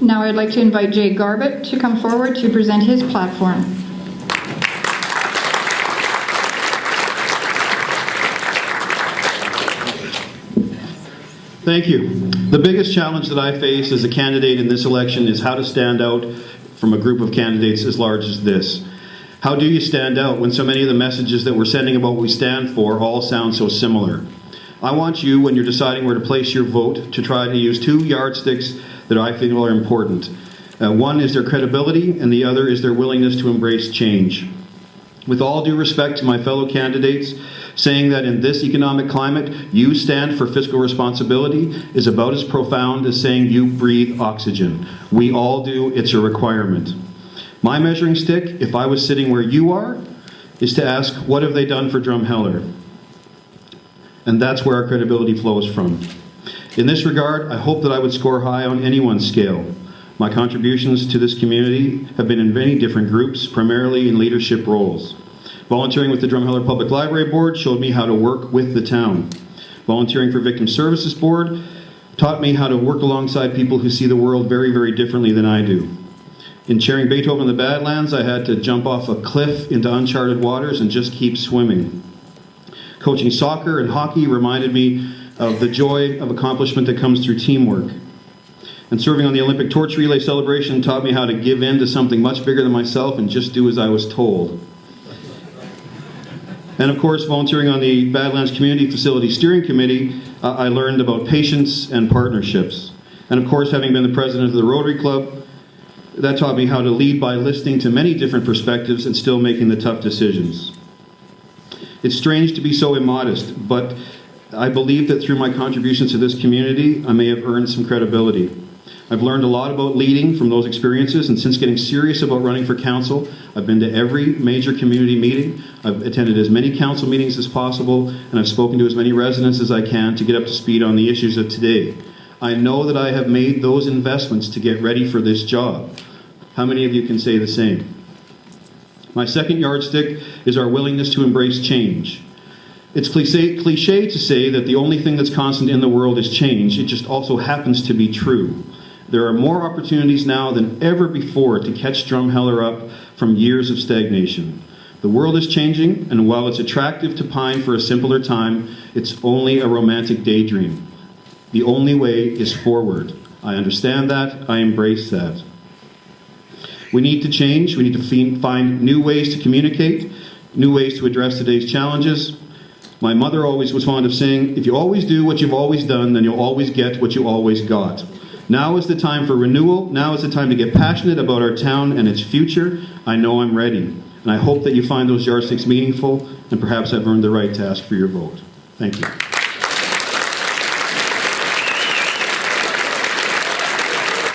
Now I'd like to invite Jay Garbutt to come forward to present his platform. Thank you. The biggest challenge that I face as a candidate in this election is how to stand out from a group of candidates as large as this. How do you stand out when so many of the messages that we're sending about what we stand for all sound so similar? I want you, when you're deciding where to place your vote, to try to use two yardsticks that I feel are important. One is their credibility, and the other is their willingness to embrace change. With all due respect to my fellow candidates, saying that in this economic climate you stand for fiscal responsibility is about as profound as saying you breathe oxygen. We all do, it's a requirement. My measuring stick, if I was sitting where you are, is to ask, what have they done for Drumheller? And that's where our credibility flows from. In this regard, I hope that I would score high on anyone's scale. My contributions to this community have been in many different groups, primarily in leadership roles. Volunteering with the Drumheller Public Library Board showed me how to work with the town. Volunteering for Victim Services Board taught me how to work alongside people who see the world very, very differently than I do. In chairing Beethoven in the Badlands, I had to jump off a cliff into uncharted waters and just keep swimming. Coaching soccer and hockey reminded me of the joy of accomplishment that comes through teamwork. And serving on the Olympic Torch Relay celebration taught me how to give in to something much bigger than myself and just do as I was told. And of course, volunteering on the Badlands Community Facility Steering Committee, I learned about patience and partnerships. And of course, having been the president of the Rotary Club, that taught me how to lead by listening to many different perspectives and still making the tough decisions. It's strange to be so immodest, but I believe that through my contributions to this community, I may have earned some credibility. I've learned a lot about leading from those experiences, and since getting serious about running for council, I've been to every major community meeting, I've attended as many council meetings as possible, and I've spoken to as many residents as I can to get up to speed on the issues of today. I know that I have made those investments to get ready for this job. How many of you can say the same? My second yardstick is our willingness to embrace change. It's cliche to say that the only thing that's constant in the world is change. It just also happens to be true. There are more opportunities now than ever before to catch Drumheller up from years of stagnation. The world is changing, and while it's attractive to pine for a simpler time, it's only a romantic daydream. The only way is forward. I understand that. I embrace that. We need to change. We need to find new ways to communicate, new ways to address today's challenges. My mother always was fond of saying, if you always do what you've always done, then you'll always get what you always got. Now is the time for renewal. Now is the time to get passionate about our town and its future. I know I'm ready. And I hope that you find those yardsticks meaningful, and perhaps I've earned the right to ask for your vote. Thank you.